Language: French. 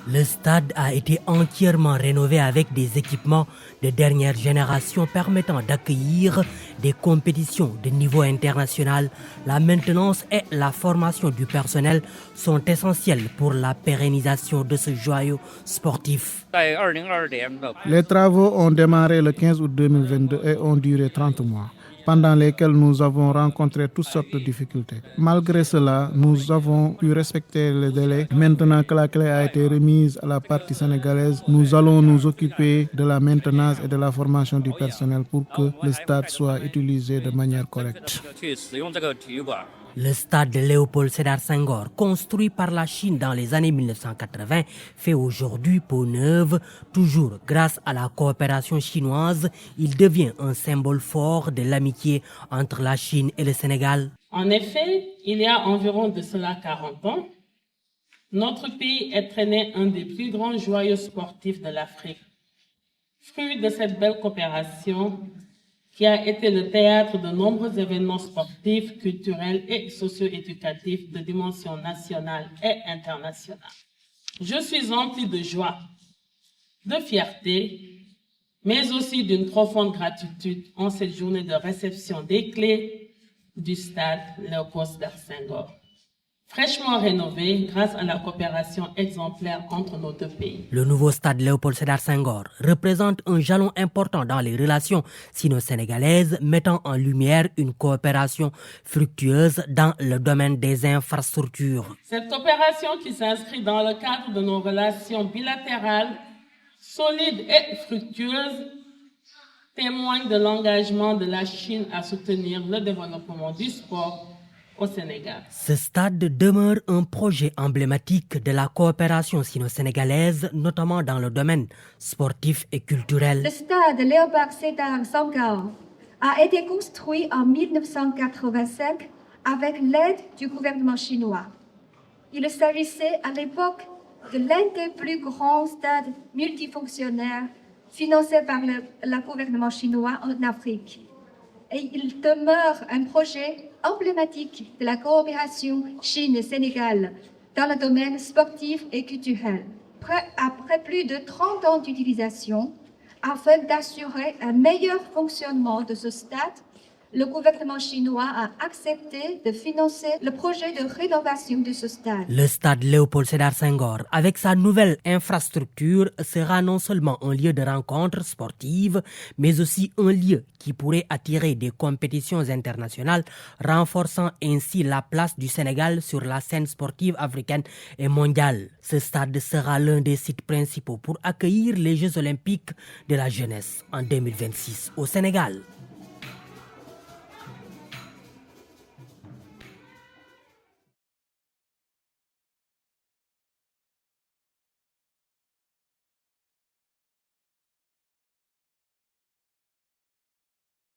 Le stade a été entièrement rénové avec des équipements de dernière génération permettant d'accueillir des compétitions de niveau international. La maintenance et la formation du personnel sont essentielles pour la pérennisation de ce joyau sportif. Les travaux ont démarré le 15 août 2022 et ont duré 30 mois, pendant lesquels nous avons rencontré toutes sortes de difficultés. Malgré cela, nous avons pu respecter les délais. Maintenant que la clé a été remise à la partie sénégalaise, nous allons nous occuper de la maintenance et de la formation du personnel pour que le stade soit utilisé de manière correcte. Le stade de Léopold Sédar Senghor, construit par la Chine dans les années 1980, fait aujourd'hui peau neuve. Toujours grâce à la coopération chinoise, il devient un symbole fort de l'amitié entre la Chine et le Sénégal. En effet, il y a environ de cela 40 ans, notre pays est traîné un des plus grands joyaux sportifs de l'Afrique. Fruit de cette belle coopération, qui a été le théâtre de nombreux événements sportifs, culturels et socio-éducatifs de dimension nationale et internationale. Je suis empli de joie, de fierté, mais aussi d'une profonde gratitude en cette journée de réception des clés du stade Léopold Sédar Senghor, fraîchement rénové grâce à la coopération exemplaire entre nos deux pays. Le nouveau stade Léopold Sédar Senghor représente un jalon important dans les relations sino-sénégalaises, mettant en lumière une coopération fructueuse dans le domaine des infrastructures. Cette coopération qui s'inscrit dans le cadre de nos relations bilatérales, solides et fructueuses, témoigne de l'engagement de la Chine à soutenir le développement du sport au Sénégal. Ce stade demeure un projet emblématique de la coopération sino-sénégalaise, notamment dans le domaine sportif et culturel. Le stade Léopold Sédar Senghor a été construit en 1985 avec l'aide du gouvernement chinois. Il s'agissait à l'époque de l'un des plus grands stades multifonctionnaires financés par le gouvernement chinois en Afrique. Et il demeure un projet emblématique de la coopération Chine-Sénégal dans le domaine sportif et culturel. Après plus de 30 ans d'utilisation, afin d'assurer un meilleur fonctionnement de ce stade, le gouvernement chinois a accepté de financer le projet de rénovation de ce stade. Le stade Léopold Sédar Senghor, avec sa nouvelle infrastructure, sera non seulement un lieu de rencontre sportive, mais aussi un lieu qui pourrait attirer des compétitions internationales, renforçant ainsi la place du Sénégal sur la scène sportive africaine et mondiale. Ce stade sera l'un des sites principaux pour accueillir les Jeux olympiques de la jeunesse en 2026 au Sénégal.